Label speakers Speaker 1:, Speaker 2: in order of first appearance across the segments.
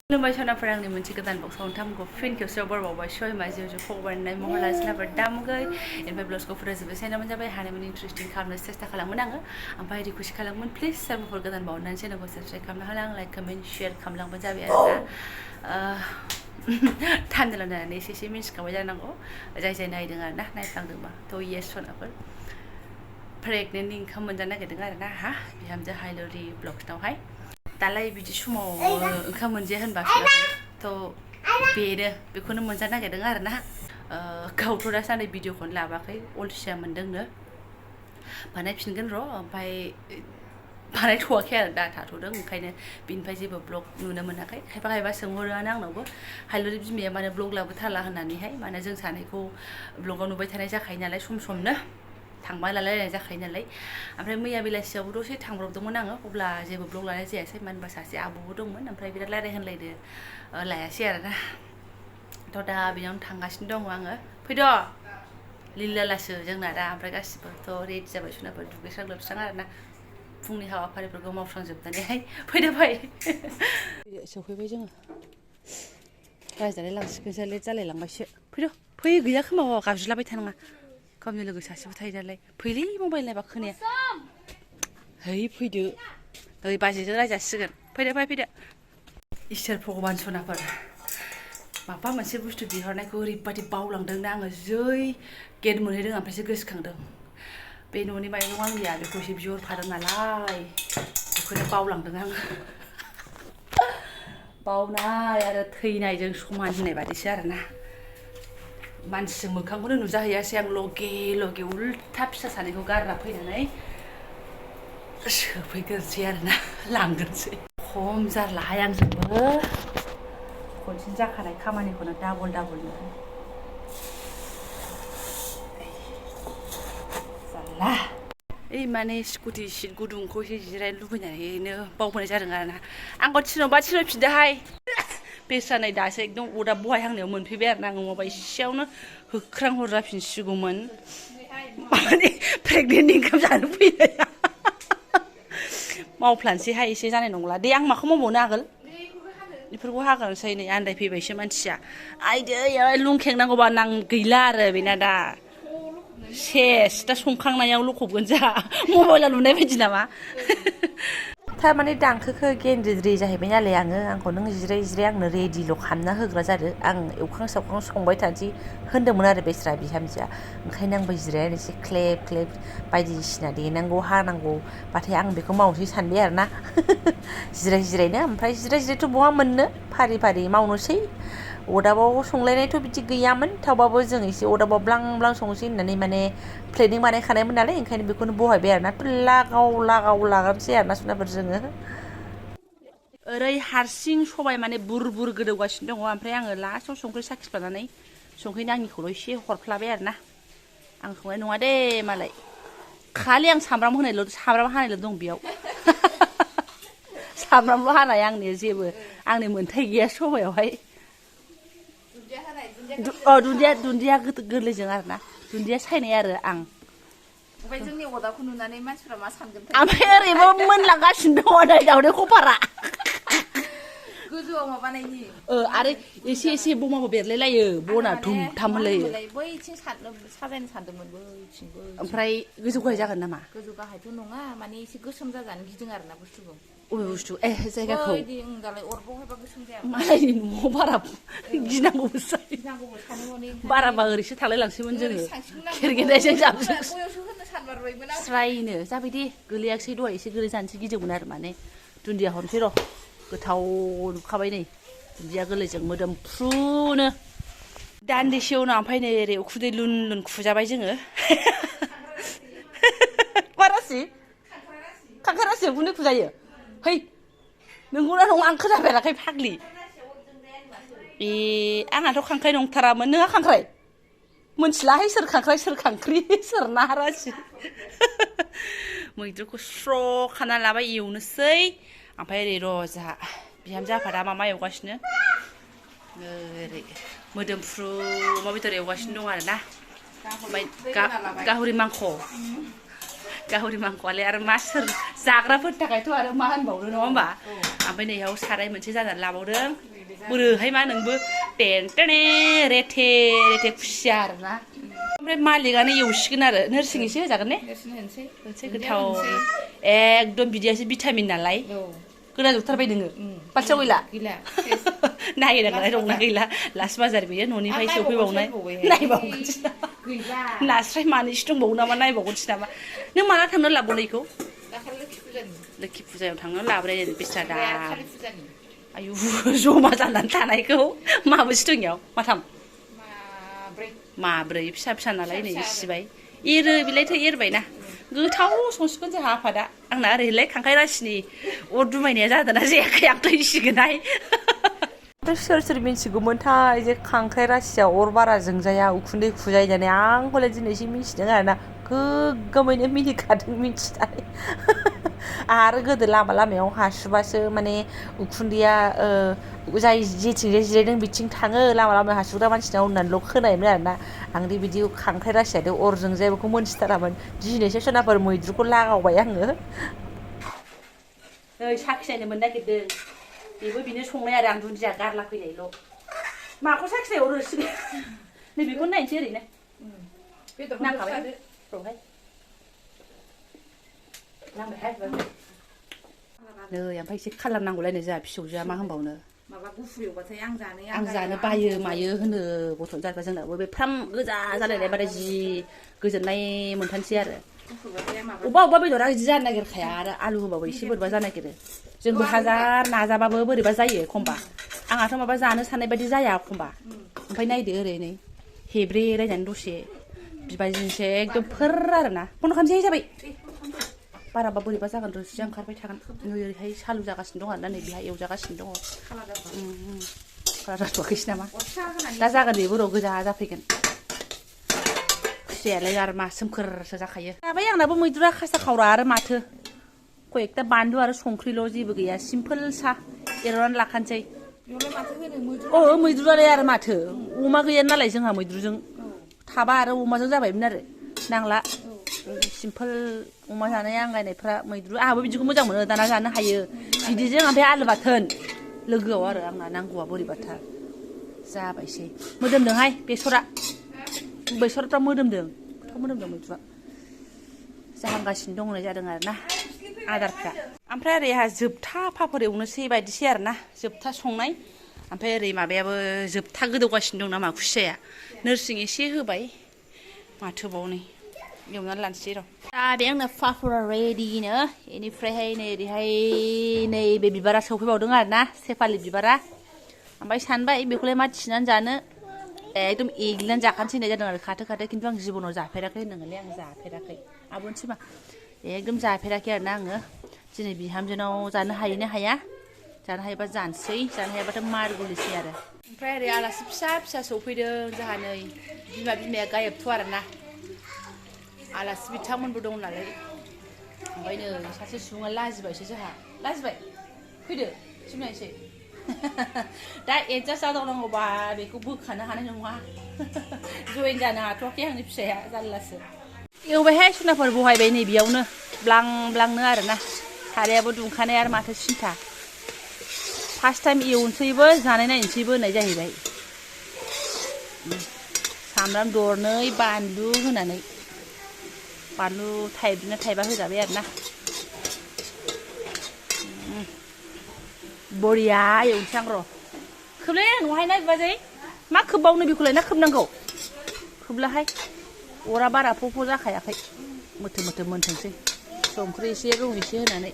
Speaker 1: खुलुमबाय सनाफोर आंनि मोनसे गोदान बक्सआव नोंथांमोनखौ फिन खेबसेयाव बरबावबाय सहायमा जिउ खबरनाय महला सिनाफोर दामगै इनफाय ब्लग्सखौ फोजोबबाय चेनेलमोन जाबाय हानायमानि इन्टारेस्टिं खालामनो सेस्था खालामोन आङो ओमफ्राय रिकुवेस्ट खालामोन प्लिज सोरबाफोर गोदान बावनानै चेनेलखौ साबस्क्राइब खालामना होलां लाइक कमेन्ट शेयार खालामलांबानो जाबाय आरोना टाइम नायनानै एसे मिन्थिखाबाय जानांगौ जाय जाय नायदों आरोना नायफ्लांदोंबा थ' येस सनाफोर प्रेगनेन्टनि ओंखाम मोनजानो नागिरदों आरोना हा बिहामजो हाइलरि ब्लग्सनावहाय दालाय बिदि समाव ओंखाम मोनजाया होनबा थ' बेखौनो मोनजानो नागिरदों आरोना गावथ' दासान्दि भिडिअखौनो लाबाखै अलसिया मोनदोंनो बानायफिनगोन र' ओमफ्राय बानायथ'वाखै आरो दा थाथ'दों ओंखायनो बिनिफ्राय जेबो ब्लग नुनो मोनाखै खायफा सोंहरोआनो आंनावबो हाइलरि बिमाया मानो ब्लग लाबोथारला होननानैहाय माने जों सानैखौ ब्लगाव नुबाय थानाय जाखायो नालाय समनो थांबा लालायनाय जाखायो नालाय ओमफ्राय मैया बेलासियावबो दसे थांब्रबदोंमोन आङो अब्ला जेबो ब्लग लानाय जायासै मानो होनबा सासे आब'बो दंमोन ओमफ्राय बिराद रायलायहोनलायदो लायासै आरोना थ' दा बेयावनो थांगासिनो दङ आङो फैद' लिलालासो जोंना दा ओमफ्राय गासिबो थ' रेडि जाबाय सुनाफोर दुगैस्रां लोबस्रां आरोना फुंनि हाबाफारिफोरखौ मावस्रांजोबनानैहाय फैदो फै सौफैबाय जोङो रायजालाय लांसिगोनसो लेट जालायलांबायसो फैयो गैया खोमा गाबज्रिलाबाय थानाङा गावनि लोगो सासेबो थायो नालाय फैलै मबाइल नायबा खोनाया है फैदो ओइ बाजैजों रायजासिगोन फैदो इसोर भगबान सनाफोर माबा मोनसे बुस्थु बिहरनायखौ ओरैबादि बावलांदोंना आङो जै गेट मोनहैदों ओमफ्रायसो गोसोखांदों बे न'नि माइरं आंनिया बेखौ एसे बिहरफादों नालाय बेखौनो बावलांदों आङो बावनाय आरो थैनायजों समान होननाय बादिसो आरोना मानसिजों मोखांखौनो नुजाहैयासै आं लगे उल्था फिसा सानैखौ गारना फैनानै सोफैग्रोसै आरोना लांग्रोसै खम जारलाहाय आंजोंबो खनसेनो जाखानाय खामानिखौनो डाबल नो जारला ओइ माने स्कुटि सिट गुदुंखौ एसे जिरायनो लुबैनानैनो बावबोनाय जादों आरोना आंखौ थिनहरफिनदोहाय बेस्रा नै दासो एकदम अदाब बहायहांनायाव मोनफैबाय आरोना आं नङाबा एसेयावनो होख्रां हरजाफिनसिगौमोन माने प्रेगनेन्टनि ओंखाम जानो फैनाया मावफ्लानोसैहाय एसे जानाय नंला दे आं माखौ मावबावनो आगोल बेफोरखौ हाग्रानोसै नै आन्दायफैबायसो मानसिया आइदै लुंखेंनांगौबा गैला आरो बेना दा सेस दा संखांनायाव लखबगोन जोंहा मबाइलाव नुनाय बायदि नामा थारमाने दांखोखौ गेन्द्रिद्रि जाहैबाय नालाय आंखौ नों जिराय आंनो रेडिल' खालामना होग्रा जादो आं एवखां सावखां संबाय थानोसै होन्दोंमोन आरो बेस्रा बिहामजोआ ओंखायनो आंबो जिरायनोसै ख्लेब बायदिसिना देनांगौ हानांगौ बाथाय आं बेखौ मावनोसै सानबाय आरोना जिरायनो ओमफ्राय जिरायथ' बहा मोननो फारि मावनोसै अदाबाव संलायनायथ' बिदि गैयामोन थेवबाबो जों एसे अदाबाव ब्लां संसै होननानै माने प्लेनिं बानायखानायमोन नालाय ओंखायनो बेखौनो बहायबाय आरोना लागाव लागामसै आरोना सुनाफोर जोङो ओरै हारसिं सबाय माने बुर गोदौगासिनो दङ ओमफ्राय आङो लास्टआव संख्रि साखिफ्लानानै संख्रि नाङिखौल' एसे हरफ्लाबाय आरोना आं संनाय नङा दे मालाय खालि आं सामब्राम हानायल' दं बेयाव सामब्रामल' हानाय आंनि मोन्थाय गैया सबायावहाय दुन्दिया गोरलैजों आरोना दुन्दिया सायनाय आरो आं
Speaker 2: ओमफ्राय जोंनि अदाबखौ नुनानै मानसिफ्रा मा सानगोन
Speaker 1: ओमफ्राय ओरैबो मोनलांगासिनो दङ नै दावदै खपारा
Speaker 2: गोजौआव माबानायनि
Speaker 1: आरो एसे बमाबो बेरलायलायो बना धुमधाम होनलायो
Speaker 2: बैथिं साजायनो सानदोंमोन बैथिंबो
Speaker 1: ओमफ्राय गोजौ गाहाय जागोन नामा
Speaker 2: गोजौ गाहायथ' नङा माने एसे गोसोम जाजानो गिदों आरोना बुस्थुखौ
Speaker 1: अबे बुस्थु जायगाखौ
Speaker 2: दालाय अरबावहायबा गोसोम जाया
Speaker 1: मालायनि न'आव बारा गिनांगौबो बाराबा ओरैसो थालायलांसैमोन जोङो खेरगेनायजों जाबजों स्रायनो जाबाय दे गोलैयाखिसै दहाय एसे गोलै जानोसै गिदोंमोन आरो माने दुन्दिया हरनोसै र' गोथाव नुखाबाय नै दुन्दिया गोरलैजों मोदोमफ्रुनो दान्दिसे उनाव ओमफ्राय नै ओरै उखुदै लुन खुजाबाय जोङो बारासि खांखारासि उखुन्दै खुजायो है नोंगौना नङा आं खोनाफेराखै फाग्लि आंहाथ' खांख्राइ नंथारामोन नोंहा खांख्राइ मोनथिलाहाय सोर खांख्राइ सोर खांख्रि सोर नारासि मैद्रुखौ स्र' खाना लाबाय एवनोसै ओमफ्राय ओरै र' जोंहा बिहामजो आफादा मा एवगासिनो ओरै मोदोमफ्रु अमा बेदर एवगासिनो दं आरोना ओमफ्राय गाहरि मांख'आलाय आरो मा सोर जाग्राफोरनि थाखायथ' आरो मा होनबावनो नङा होमबा ओमफ्राय नैयाव साराय मोनसे जानानै लाबावदों बोरैहाय मा नोंबो टेनटेने रेथे रेथे खुसिया आरोना ओमफ्राय मालिकानो एवसिगोन आरो नोरसिं एसे होजागोन ने होनसै गोथाव एकदम बिदियासो भिटामिन नालाय गोरा जोबथारबाय नोङो बाथियाव गैला नागिरनांगोन दंना गैला लास्ट बाजार बेयो न'निफ्राय सौफैबावनाय नायबावगोनसो नास्राय मानैसो दंबावो नामा नायबावगोनसो नामा नों माला थांनो लाबोनायखौ लोखि फुजायाव थांनो लाबोनाय बेसा दा आयु जमा जानानै थानायखौ माबैसे दं इयाव माथाम माब्रै फिसा फिसा नालाय नै सिबाय एरो बिलायथ' एरबायना गोथाव संसिगोन जोंहा आफादा आंना ओरैलाय खांख्राइ रासिनि अर दुमायनाया जादोंना जायाखै आंथ' इसिगोनहाय सोर सोर मिन्थिगौमोनथाय जे खांख्राइ रासियाव अर बारा जोंजाया उखुन्दै खुजायो होननानै आं हले दिनैसो मिन्थिदों आरोना गोग्गोमैनो मिनिखादों मिन्थिनानै आरो गोदो लामा लामायाव हासुबासो माने उखुन्दैया जाय जेथिंजाय जिरायदों बिथिं थाङो लामा लामायाव हासुग्रा मानसिनाव होननानैल' खोनायोमोन आरोना आं दि बिदि खांख्राइ रासियाथ' अर जोंजाया बेखौ मोनथिथारामोन दिनैसो सोरनाफोर मैद्रुखौ लागावबाय आङो नै साखिनायनो मोननो नागिरदों बेबो बिनो संनाय आरो आं दुन्दिया गारला फैनायल' माखौ साखिनाय हरो नै बेखौ नायनोसै ओरैनो नांखाबाय र'हाय नांबायहाय नै ओमफ्राय एसे कालार नांगौलायनो जोंहा फिसौजोआ मा होनबावनो
Speaker 2: माबा गुफुर एवबाथाय आं
Speaker 1: जानो बायो मायो होनो गथ' जाबा जोंनाबो बे फ्राम गोजा जालायलायबाथाय जि गोजोननाय मोनथारसै आरो अबेबा बेदरा बिदि जानो नागिरखाया आरो आलु होबाबो एसे बोरैबा जानो नागिरो जोंबो हाजार नाजाबाबो बोरैबा जायो एखमबा आंहाथ' माबा जानो साननाय बायदि जाया एखमबा ओमफ्राय नायदो ओरै नै हेब्रे रायनानै दसे बिबायदिनोसै एकदम फोर आरोना बन्द' खालामसै जाबाय बाराबा बोरैबा जागोन रोसिया ओंखारबाय थागोन नै ओरैहाय सालु जागासिनो दं आरोना नै बेहा एवजागासिनो दङ कालार जाथ'वाखैसो नामा दा जागोन बेबो र' गोजा जाफैगोन खुसियालाय आरो मा सोमखोरसो जाखायो जाबाय आंनाबो मैद्रुआ खासा खावरा आरो माथो कयेकटा बानलु आरो संख्रिल' जेबो गैया सिम्पोल सा एरनानै लाखानोसै मैद्रुआलाय आरो माथो अमा गैया नालाय जोंहा मैद्रुजों थाबा आरो अमाजों जाबायमोन आरो नांला सिम्पोल अमा जानाय आंगायनायफ्रा मैद्रु आंहाबो बिदिखौ मोजां मोनो दाना जानो हायो बिदिजों ओमफ्राय आलु बाथोन लोगोआव आरो आंना नांगौआ बोरैबाथार जाबायसै मोदोमदोंहाय बेसरफ्रा मोदोमदों गोथाव मोदोमदों मैद्रुआ जाहांगासिनो दंनाय जादों आरोना आदारफ्रा ओमफ्राय ओरै आंहा जोबथा पापर एवनोसै बायदिसै आरोना जोबथा संनाय ओमफ्राय ओरै माबायाबो जोबथा गोदौगासिनो दं नामा खुसियाया नोरसिं एसे होबाय माथोबावनै एवनानै लानोसै र' दा बे आंना पापरा रेडिनो बेनिफ्रायहाय नै ओरैहाय नैबे बिबारा सौफैबावदों आरोना सेफालि बिबारा ओमफ्राय सानबाय बेखौलाय मा थिनानै जानो एकदम एग्लिनानै जाखानोसै होननाय जादों आरो खाथो खिन्थु आं जिबनाव जाफेराखै होननांगोनलै आं जाफेराखै आब'नोसै मा एकदम जाफेराखै आरोना आङो दिनै बिहामजोनाव जानो हायोना हाया जानो हायोबा जानोसै जानो हायाबाथ' मार गोलैसै आरो ओमफ्राय ओरै आलासि फिसा फिसा सौफैदों जोंहा नै बिमाया गायबथ' आरोना आलासि बिथांमोनबो दं नालाय ओमफ्राय नै सासे सुबुङा लाजिबायसो जोंहा लाजिबाय फैदो सिमनायसै दा एडजास्ट जादावनांगौबा बेखौ बोखानो हानाय नङा जयेन जानो हाथ'वाखै आंनि फिसाया जारलासो एवबायहाय सुनाफोर बहायबाय नै बेयावनो ब्लां ब्लांनो आरोना सारायाबो दुंखानाय आरो माथो सिन्था फार्स्ट टाइम एवनोसैबो जानाय नायनोसैबो होननाय जाहैबाय सामब्राम दरनै बानलु होनानै बानलु थाइब्रैना थाइबा होजाबाय आरोना बरिया एवनोसै आं र' खोबलाय न'हाय ना बिबाजै मा खोबबावनो बेखौलाय ना खोबनांगौ खोबलाहाय अरा बारा फ'फ' जाखायाखै मोथो मोथो मोनथोंसै संख्रि एसे रं एसे होनानै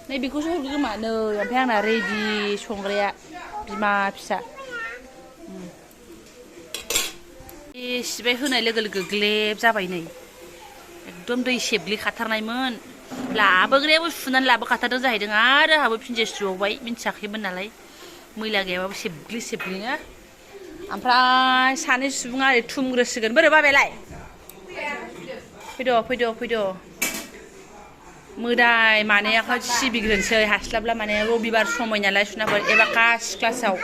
Speaker 1: नै बेखौसो होगोमा नै ओमफ्राय आंना रेडि संग्राया बिमा फिसा सिबाय होनाय लोगो लोगो ग्लेब जाबाय नै एकदम दै सेब्लिखाथारनायमोन लाबोग्रायाबो सुनानै लाबोखाथारदों जाहैदों आरो आंहाबो फिनजेस्ट्रुआवबाय मिन्थियाखैमोन नालाय मैला गैयाबाबो सेब्लिनो ओमफ्राय सानै सुबुङा ओरै थुमग्रोसिगोन बोरै बाबायलाय फैद' मोदाय मानैयाखौ सिबिग्रोनोसै हास्लाबला माने रबिबार समय नालाय सुनाफोर एबा क्लासाव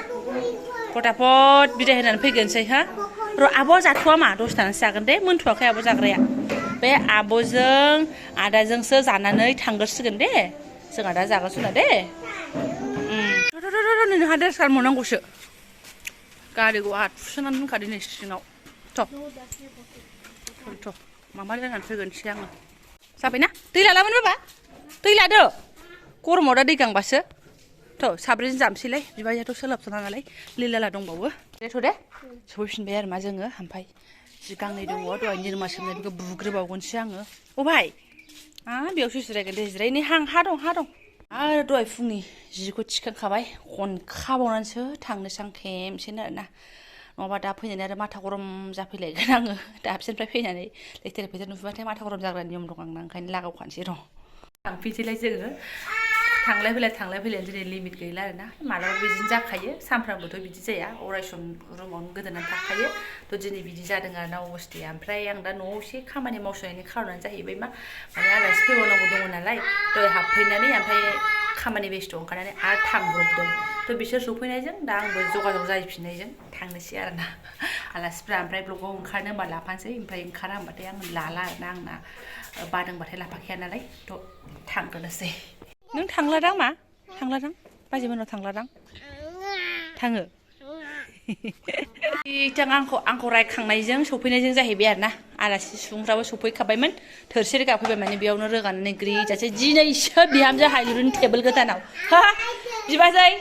Speaker 1: फटाफट बिदाय होनानै फैगोनसै हा र' आब' जाथ'वा मा दसथानासो जागोन दे मोनथ'वाखै आब' जाग्राया बे आब'जों आदाजोंसो जानानै थांग्रोसिगोन दे जोंहा दा जागासिनो दे नोंहा ड्रेस गानबावनांगौसो गारिखौ आहा थुसोनानै दोनखादों नै सिङाव थ' माबा जानानै फैगोनसै आङो जाबायना दै लालामोन बाबा दै लादो गरमाव दा दै गांबासो थ' साब्रैजों जामसैलाय बिबाजैयाथ' सोलाबथ'ना नालाय लिलाला दंबावो देथ' दे सफैफिनबाय आरो मा जोङो ओमफ्राय जि गांनै दङ दहाय निरमा सोमनाय बेखौ बुग्रोबावगोनसो आङो अबाय बेयावसो जिरायगोन दे जिरायनि हा दं आरो दहाय फुंनि जिखौ थिखांखाबाय खनखाबावनानैसो थांनोसै आं खेमसेनो आरोना नङाबा दा फैनानै आरो माथा गरम जाफैलायगोन आङो दाबसेनिफ्राय फैनानै लेथेर फेथेर नुफैबाथाय माथा गरम जाग्रा नियम दं आंना ओंखायनो लागावखानोसै र' थांफिनसैलाय जोङो थांलाय फैलाय दिनै लिमिट गैला आरोना मालाबा बिदिनो जाखायो सानफ्रामबोथ' बिदि जाया अराय सम रुमावनो गोदोनानै थाखायो थ' दिनै बिदि जादों आरोना अबस्थाया ओमफ्राय आं दा न'आव एसे खामानि मावसोनायनि खारनानो जाहैबाय माने आलासि फैबावनांगौ दङ नालाय दहाय हाबफैनानै ओमफ्राय खामानि बेस्थ' ओंखारनानै आरो थांब्रबदों थ' बिसोर सफैनायजों दा आंबो जगाजग जाहैफिननायजों थांनोसै आरोना आलासिफ्रा ओमफ्राय ब्लगाव ओंखारनो होनबा लाफानोसै ओमफ्राय ओंखारा होनबाथाय आं लाला आरोना आंना बादोंबाथाय लाफाखाया नालाय थ' थांग्रोनोसै नों थांलादां मा थांलादां बाजैमोननाव थांलादां थाङो आंखौ रायखांनायजों सफैनायजों जाहैबाय आरोना आलासि सुबुंफ्राबो सफैखाबायमोन थोरसि रोगाफैबाय माने बेयावनो रोगानानै ग्रिजासै दिनैसो बिहामजो हायलुरनि टेबोल गोदानाव हा बिबाजै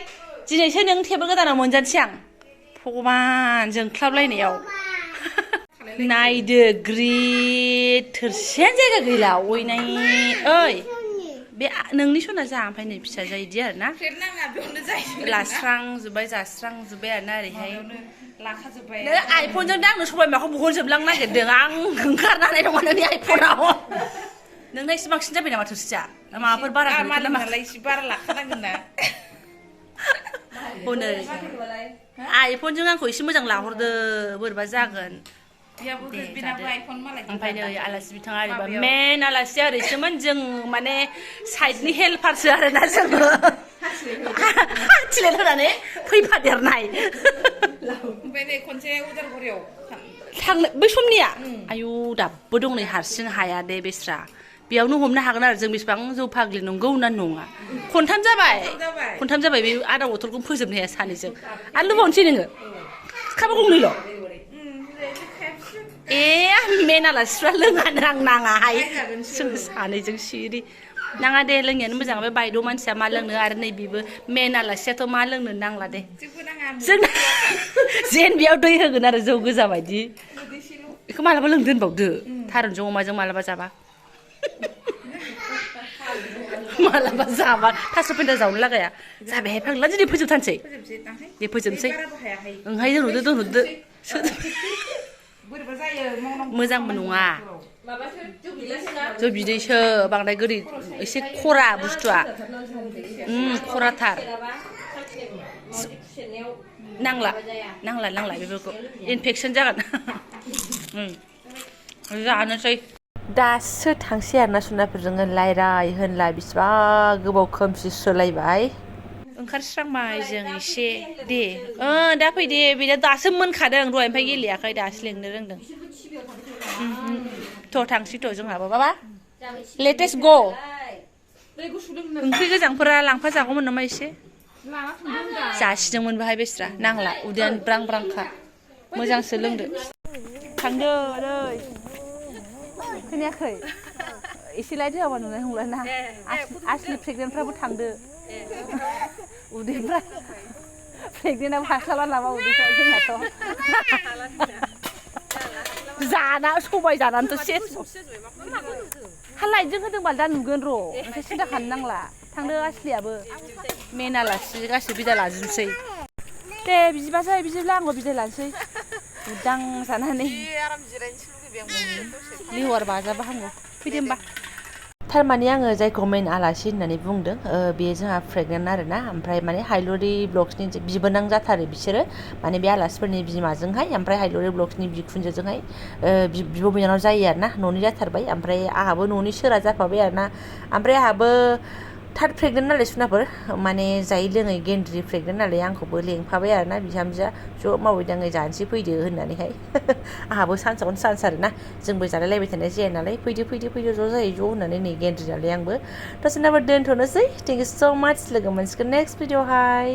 Speaker 1: दिनैसो नों टेबोल गोदानाव मोनजानोसै आं भगबान जोंख्लाबलायनायाव नायदो ग्रिद थोरसियानो जायगा गैला अयनाय ओइ बे नोंनि सना जा ओमफ्राय नै फिसा जायो इदि आरोना लास्रांजोब्बाय जास्रांजोब्बाय आरोना ओरैहाय नों आइफनजों दा आंनो सबायमाखौ बहनजोबलांनो नागिरदों आं ओंखारनानै दङ नोंनि आइफनाव नोंना एसे बांसिन जाबाय नामा थोरसिया माबाफोर बारा
Speaker 2: एसे बारा लाखानांगोन ना
Speaker 1: हनै आइफनजों आंखौ एसे मोजां लाहरदो बोरैबा जागोन ओमफ्राय नै आलासि बिथाङा ओरैबा मेन आलासिया ओरैसोमोन जों माने साइडनि हेल्पारसो आरोना जोङो हाथिलेट होनानै फैफादेरनाय
Speaker 2: ओमफ्राय नै खनसे उदालगुरियाव
Speaker 1: थांनो बै समनिया आयु दाबो दं नै हारसिं हाया दे बेस्रा बेयावनो हमनो हागोन आरो जों बेसेबां जौ फाग्लि नंगौ ना नङा खनथाम जाबाय बे आधा बथलखौ फोजोबनो हाया सानैजों आरो लुबावनोसै नोङो खाबा गंनैल' मेन आलासिफ्रा लोङानो आं नाङाहाय जों सानैजों सिरि नाङा दे लोंनायानो मोजां बे बायद' मानसिया मा लोंनो आरो नै बेबो मेन आलासियाथ' मा लोंनो नांला दे जोंना जेन बेयाव दै होगोन आरो जौ गोजा बायदि बेखौ मालाबा लोंनो दोनबावदो थारुनजों अमाजों मालाबा जाबा थास' पेन्टा जावनो लागाया जाबायहाय फाग्ला दिनै फोजोबथारनोसै दे फोजोबनोसै ओंहाय दोनहरदो मोजांबो नङा जौ बिदैसो बांद्राय गोदै एसे खरा बुस्थुआ खराथार नांला बेफोरखौ इनफेकसन जागोन जानोसै दासो थांसै आरोना सुनाफोरजों रायलाय होनला बिसिबां गोबाव खोमसिस्रोलायबाय ओंखारस्रांबाय जों एसे दे दा फै दे बेना दासो मोनखादों दहाय ओमफ्राय गेलेयाखै दासो लेंनो रोंदों थ' थांसै थ' जोंहाबो बाबा लेटेस्ट ग ओंख्रि गोजांफोरा लांफा जागौमोन नामा एसे जासिदोंमोन बाहाय बेस्रा नांला उदैयानो ब्रां ब्रांखा मोजांसो लोंदो थांदो ओरै खोनायाखै एसे लाइट होआबा नुनाय नंला ना आसलि प्रेगनेन्टफ्राबो थांदो उदैफ्रा प्रेगनेन्टआबो हास्लाबा नामा उदैफ्रा जोंनाथ' जाना सबाय जानानैथ' सेस हा लाइटजों होदोंबा दा नुगोन र' ओमफ्राय सिन्था खालामनो नांला थांदो आसलियाबो मेन आलासि गासैबो बिदाय लाजोबनोसै दे बिदिब्ला आंबो बिदाय लानोसै उदां जानानै लिवार बाजाबा हामगौ फैदो होमबा थारमाने आङो जायखौ मेन आलासि होननानै बुंदों बेयो जोंहा प्रेगनेन्ट आरोना ओमफ्राय माने हाइलुरि ब्लग्सनि बिबोनां जाथारो बिसोरो माने बे आलासिफोरनि बिमाजोंहाय ओमफ्राय हाइलुरि ब्लग्सनि बिखुनजोजोंहाय बिब' बिनानाव जायो आरोना न'नि जाथारबाय ओमफ्राय आंहाबो न'नि सोरा जाफाबाय आरोना ओमफ्राय आंहाबो
Speaker 3: थार्ड प्रेगनेन्ट नालाय सुनाफोर माने जायै लोङै गेन्द्रि प्रेगनेन्ट नालाय आंखौबो लेंफाबाय आरोना बिहामजोआ ज' मावै दाङै जानोसै फैदो होननानैहाय आंहाबो सानसेआवनो सान्स आरोना जोंबो जालायलायबाय थानाय जाया नालाय फैदो ज' जायो ज' होननानै नै गेन्द्रि नालाय आंबो दसेनो दोनथ'नोसै थेंक इउ स' माच लोगो मोनसिगोन नेक्स्ट भिडिअ'हाय